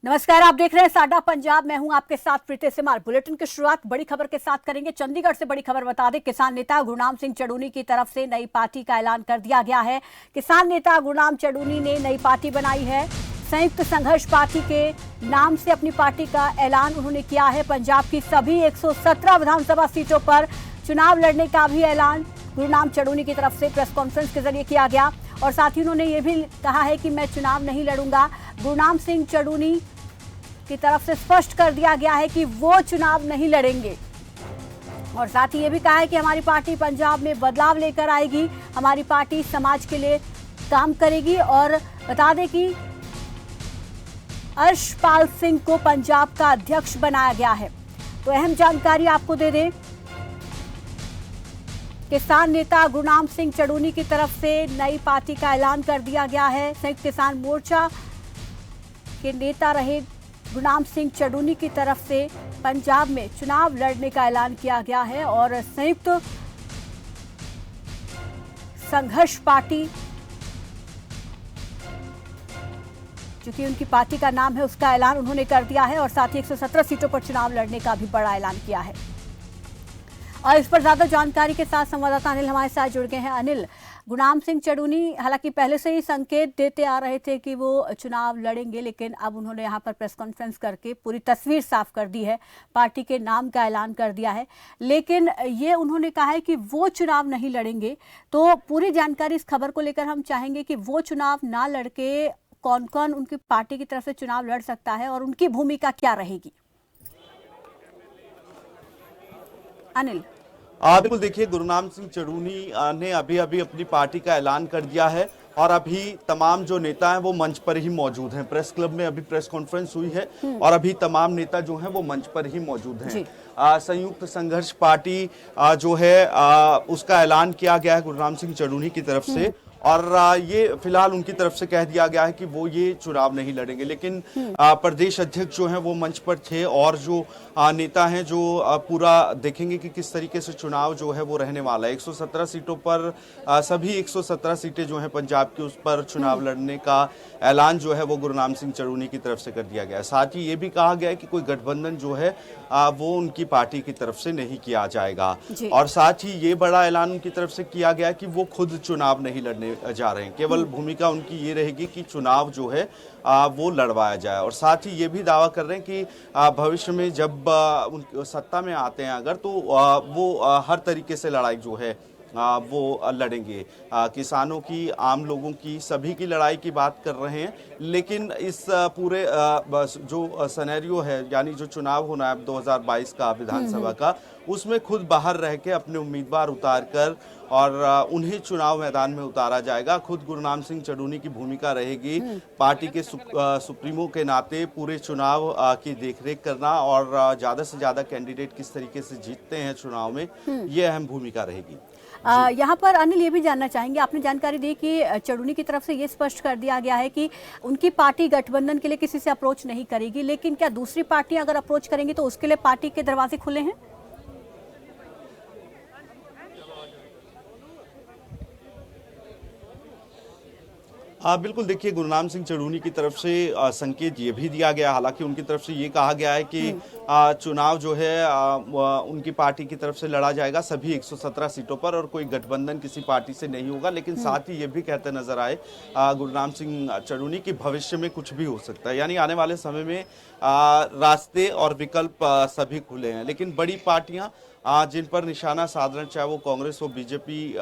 नमस्कार, आप देख रहे हैं साडा पंजाब। मैं हूं आपके साथ प्रीति सिमार। बुलेटिन की शुरुआत बड़ी खबर के साथ करेंगे। चंडीगढ़ से बड़ी खबर बता दें, किसान नेता गुरनाम सिंह चड़ूनी की तरफ से नई पार्टी का ऐलान कर दिया गया है। किसान नेता गुरनाम चड़ूनी ने नई पार्टी बनाई है। संयुक्त संघर्ष पार्टी के नाम से अपनी पार्टी का ऐलान उन्होंने किया है। पंजाब की सभी 117 विधानसभा सीटों पर चुनाव लड़ने का भी ऐलान गुरनाम चड़ूनी की तरफ से प्रेस कॉन्फ्रेंस के जरिए किया गया और साथ ही उन्होंने ये भी कहा है कि मैं चुनाव नहीं लड़ूंगा। गुरनाम सिंह चड़ूनी की तरफ से स्पष्ट कर दिया गया है कि वो चुनाव नहीं लड़ेंगे और साथ ही ये भी कहा है कि हमारी पार्टी पंजाब में बदलाव लेकर आएगी, हमारी पार्टी समाज के लिए काम करेगी। और बता दें कि अर्शपाल सिंह को पंजाब का अध्यक्ष बनाया गया है। तो अहम जानकारी आपको दे दें, किसान नेता गुरनाम सिंह चड़ूनी की तरफ से नई पार्टी का ऐलान कर दिया गया है। संयुक्त किसान मोर्चा के नेता रहे गुरनाम सिंह चड़ूनी की तरफ से पंजाब में चुनाव लड़ने का ऐलान किया गया है और संयुक्त संघर्ष पार्टी, जो कि उनकी पार्टी का नाम है, उसका ऐलान उन्होंने कर दिया है और साथ ही 117 सीटों पर चुनाव लड़ने का भी बड़ा ऐलान किया है। और इस पर ज्यादा जानकारी के साथ संवाददाता अनिल हमारे साथ जुड़ गए हैं। अनिल, गुरनाम सिंह चड़ूनी हालांकि पहले से ही संकेत देते आ रहे थे कि वो चुनाव लड़ेंगे, लेकिन अब उन्होंने यहाँ पर प्रेस कॉन्फ्रेंस करके पूरी तस्वीर साफ कर दी है, पार्टी के नाम का ऐलान कर दिया है, लेकिन ये उन्होंने कहा है कि वो चुनाव नहीं लड़ेंगे। तो पूरी जानकारी इस खबर को लेकर हम चाहेंगे कि वो चुनाव ना लड़के कौन कौन उनकी पार्टी की तरफ से चुनाव लड़ सकता है और उनकी भूमिका क्या रहेगी। अनिल। बिल्कुल, देखिए, गुरनाम सिंह चड़ूनी ने अभी अपनी पार्टी का ऐलान कर दिया है और अभी तमाम जो नेता हैं वो मंच पर ही मौजूद हैं। प्रेस क्लब में अभी प्रेस कॉन्फ्रेंस हुई है और अभी तमाम नेता जो हैं वो मंच पर ही मौजूद हैं। संयुक्त संघर्ष पार्टी जो है उसका ऐलान किया गया है गुरनाम सिंह चड़ूनी की तरफ से और ये फिलहाल उनकी तरफ से कह दिया गया है कि वो ये चुनाव नहीं लड़ेंगे, लेकिन प्रदेश अध्यक्ष जो हैं वो मंच पर थे और जो नेता हैं जो पूरा देखेंगे कि किस तरीके से चुनाव जो है वो रहने वाला है। 117 सीटों पर सभी 117 सीटें जो हैं पंजाब की, उस पर चुनाव लड़ने का ऐलान जो है वो गुरनाम सिंह चड़ूनी की तरफ से कर दिया गया है। साथ ही ये भी कहा गया है कि कोई गठबंधन जो है वो उनकी पार्टी की तरफ से नहीं किया जाएगा और साथ ही ये बड़ा ऐलान उनकी तरफ से किया गया कि वो खुद चुनाव नहीं लड़ने जा रहे हैं। केवल भूमिका उनकी ये रहेगी कि चुनाव जो है वो लड़वाया जाए और साथ ही ये भी दावा कर रहे हैं कि भविष्य में जब सत्ता में आते हैं अगर, तो वो हर तरीके से लड़ाई जो है वो लड़ेंगे। किसानों की, आम लोगों की, सभी की लड़ाई की बात कर रहे हैं, लेकिन इस पूरे जो सिनेरियो है, यानी जो चुनाव होना है 2022 का विधानसभा का, उसमें खुद बाहर रह के अपने उम्मीदवार उतार कर और उन्हें चुनाव मैदान में उतारा जाएगा। खुद गुरनाम सिंह चड़ूनी की भूमिका रहेगी पार्टी के सुप्रीमो के नाते पूरे चुनाव की देखरेख करना और ज़्यादा से ज़्यादा कैंडिडेट किस तरीके से जीतते हैं चुनाव में, ये अहम भूमिका रहेगी। यहाँ पर अनिल ये भी जानना चाहेंगे, आपने जानकारी दी कि चड़ूनी की तरफ से ये स्पष्ट कर दिया गया है कि उनकी पार्टी गठबंधन के लिए किसी से अप्रोच नहीं करेगी, लेकिन क्या दूसरी पार्टी अगर अप्रोच करेंगी तो उसके लिए पार्टी के दरवाजे खुले हैं? बिल्कुल, देखिए, गुरनाम सिंह चड़ूनी की तरफ से संकेत ये भी दिया गया, हालांकि उनकी तरफ से ये कहा गया है कि चुनाव जो है उनकी पार्टी की तरफ से लड़ा जाएगा सभी 117 सीटों पर और कोई गठबंधन किसी पार्टी से नहीं होगा, लेकिन साथ ही ये भी कहते नजर आए गुरनाम सिंह चड़ूनी कि भविष्य में कुछ भी हो सकता है, यानी आने वाले समय में रास्ते और विकल्प सभी खुले हैं। लेकिन बड़ी पार्टियां जिन पर निशाना साध रहे, चाहे वो कांग्रेस हो, बीजेपी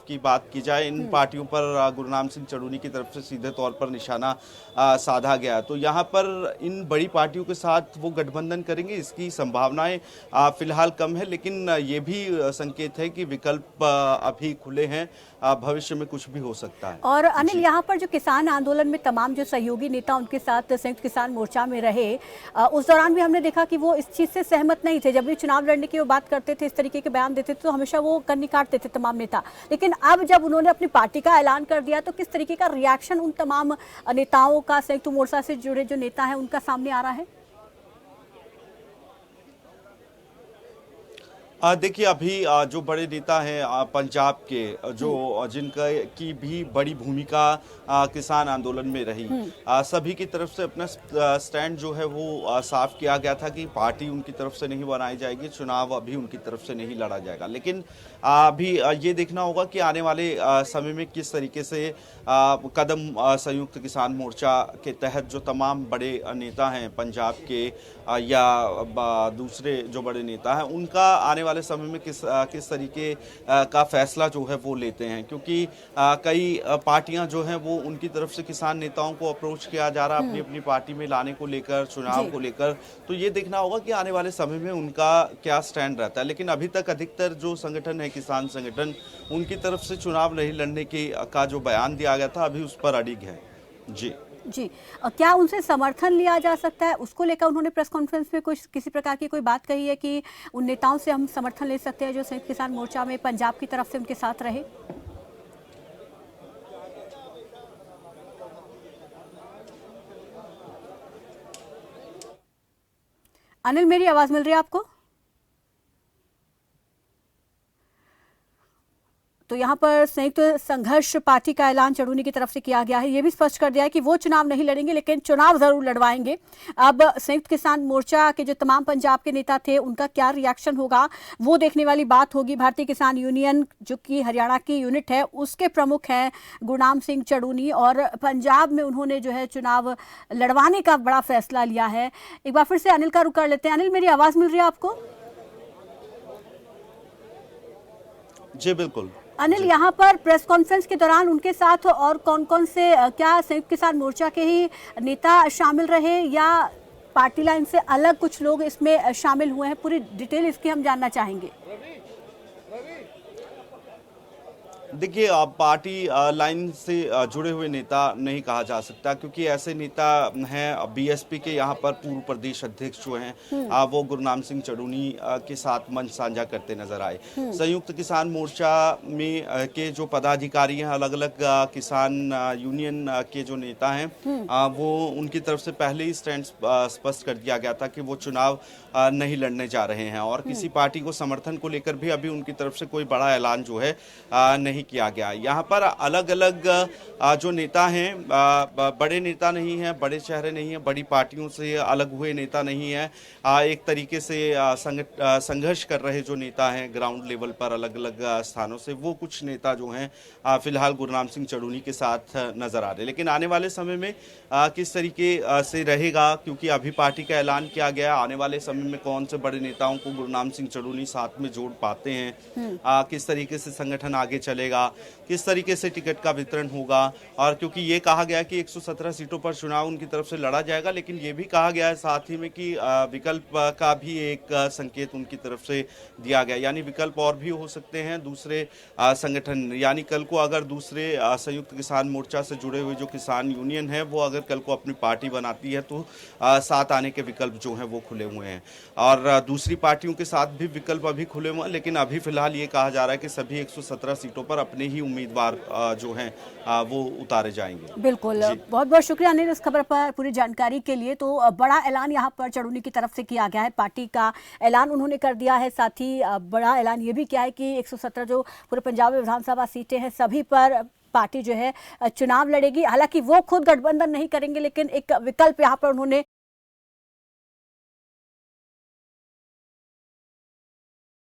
की बात की जाए, इन पार्टियों पर गुरनाम सिंह चड़ूनी की तरफ से सीधे तौर पर निशाना साधा गया। तो यहाँ पर इन बड़ी पार्टियों के साथ वो गठबंधन करेंगे, इसकी संभावनाएं फिलहाल कम है, लेकिन ये भी संकेत है कि विकल्प अभी खुले हैं, भविष्य में कुछ भी हो सकता है। और अनिल, यहाँ पर जो किसान आंदोलन में तमाम जो सहयोगी नेता उनके साथ संयुक्त किसान मोर्चा में रहे, उस दौरान भी हमने देखा कि वो इस चीज से सहमत नहीं थे। जब भी चुनाव लड़ने की वो बात करते थे, इस तरीके के बयान देते थे, तो हमेशा वो कन्नी काटते थे तमाम नेता। लेकिन अब जब उन्होंने अपनी पार्टी का ऐलान कर दिया तो किस तरीके का रिएक्शन उन तमाम नेताओं का, संयुक्त मोर्चा से जुड़े जो नेता हैं उनका सामने आ रहा है? देखिए अभी जो बड़े नेता हैं पंजाब के जो जिनका की भी बड़ी भूमिका किसान आंदोलन में रही, सभी की तरफ से अपना स्टैंड जो है वो साफ किया गया था कि पार्टी उनकी तरफ से नहीं बनाई जाएगी, चुनाव अभी उनकी तरफ से नहीं लड़ा जाएगा। लेकिन अभी ये देखना होगा कि आने वाले समय में किस तरीके से कदम संयुक्त किसान मोर्चा के तहत जो तमाम बड़े नेता हैं पंजाब के या दूसरे जो बड़े नेता हैं उनका आने वाले समय में किस तरीके का फैसला जो है वो लेते हैं, क्योंकि कई पार्टियां जो हैं वो उनकी तरफ से किसान नेताओं को अप्रोच किया जा रहा है अपनी अपनी पार्टी में लाने को लेकर, चुनाव को लेकर। तो ये देखना होगा कि आने वाले समय में उनका क्या स्टैंड रहता है। लेकिन अभी तक अधिकतर जो संगठन है, किसान संगठन, उनकी तरफ से चुनाव नहीं लड़ने का जो बयान दिया गया था अभी उस पर अड़िग है। जी जी, क्या उनसे समर्थन लिया जा सकता है? उसको लेकर उन्होंने प्रेस कॉन्फ्रेंस में कुछ किसी प्रकार की कोई बात कही है कि उन नेताओं से हम समर्थन ले सकते हैं जो संयुक्त किसान मोर्चा में पंजाब की तरफ से उनके साथ रहे? अनिल, मेरी आवाज मिल रही है आपको? तो यहाँ पर संयुक्त संघर्ष पार्टी का ऐलान चढ़ूनी की तरफ से किया गया है। ये भी स्पष्ट कर दिया है कि वो चुनाव नहीं लड़ेंगे लेकिन चुनाव जरूर लड़वाएंगे। अब संयुक्त किसान मोर्चा के जो तमाम पंजाब के नेता थे उनका क्या रिएक्शन होगा वो देखने वाली बात होगी। भारतीय किसान यूनियन जो कि हरियाणा की यूनिट है उसके प्रमुख हैं गुरनाम सिंह चढ़ूनी और पंजाब में उन्होंने जो है चुनाव लड़वाने का बड़ा फैसला लिया है। एक बार फिर से अनिल का रुख कर लेते हैं। अनिल, मेरी आवाज मिल रही है आपको? जी बिल्कुल। अनिल, यहाँ पर प्रेस कॉन्फ्रेंस के दौरान उनके साथ और कौन कौन से क्या संयुक्त किसान मोर्चा के ही नेता शामिल रहे या पार्टी लाइन से अलग कुछ लोग इसमें शामिल हुए हैं? पूरी डिटेल इसकी हम जानना चाहेंगे। देखिए पार्टी लाइन से जुड़े हुए नेता नहीं कहा जा सकता, क्योंकि ऐसे नेता हैं बीएसपी के यहाँ पर पूर्व प्रदेश अध्यक्ष जो हैं वो गुरनाम सिंह चढ़ूनी के साथ मंच साझा करते नजर आए। संयुक्त किसान मोर्चा में के जो पदाधिकारी हैं, अलग अलग किसान यूनियन के जो नेता हैं वो उनकी तरफ से पहले ही स्टैंड स्पष्ट कर दिया गया था कि वो चुनाव नहीं लड़ने जा रहे हैं और किसी पार्टी को समर्थन को लेकर भी अभी उनकी तरफ से कोई बड़ा ऐलान जो है नहीं किया गया। यहाँ पर अलग अलग जो नेता हैं, बड़े नेता नहीं हैं, बड़े चेहरे नहीं हैं, बड़ी पार्टियों से अलग हुए नेता नहीं हैं, एक तरीके से संघर्ष कर रहे जो नेता हैं ग्राउंड लेवल पर अलग अलग स्थानों से, वो कुछ नेता जो हैं फिलहाल गुरनाम सिंह चढ़ूनी के साथ नजर आ रहे। लेकिन आने वाले समय में किस तरीके से रहेगा, क्योंकि अभी पार्टी का ऐलान किया गया, आने वाले समय में कौन से बड़े नेताओं को गुरनाम सिंह चढ़ूनी साथ में जोड़ पाते हैं, किस तरीके से संगठन आगे चलेगा, किस तरीके से टिकट का वितरण होगा। और क्योंकि ये कहा गया कि 117 सीटों पर चुनाव उनकी तरफ से लड़ा जाएगा, लेकिन ये भी कहा गया है साथ ही में कि विकल्प का भी एक संकेत उनकी तरफ से दिया गया, यानी विकल्प और भी हो सकते हैं दूसरे संगठन। यानी कल को अगर दूसरे संयुक्त किसान मोर्चा से जुड़े हुए जो किसान यूनियन है वो अगर कल को अपनी पार्टी बनाती है तो साथ आने के विकल्प जो हैं वो खुले हुए हैं और दूसरी पार्टियों के साथ भी विकल्प अभी खुले हुए हैं। लेकिन अभी फिलहाल ये कहा जा रहा है कि सभी 117 सीटों पर अपने ही उम्मीदवार जो हैं वो उतारे जाएंगे। बिल्कुल, बहुत बहुत शुक्रिया अनिल इस खबर पर पूरी जानकारी के लिए। तो बड़ा ऐलान यहाँ पर चढ़ूनी की तरफ से किया गया है, पार्टी का ऐलान उन्होंने कर दिया है। साथ ही बड़ा ऐलान ये भी किया है कि 117 जो पूरे पंजाब में विधानसभा सीटें हैं सभी पर पार्टी जो है चुनाव लड़ेगी। हालांकि वो खुद गठबंधन नहीं करेंगे लेकिन एक विकल्प यहाँ पर उन्होंने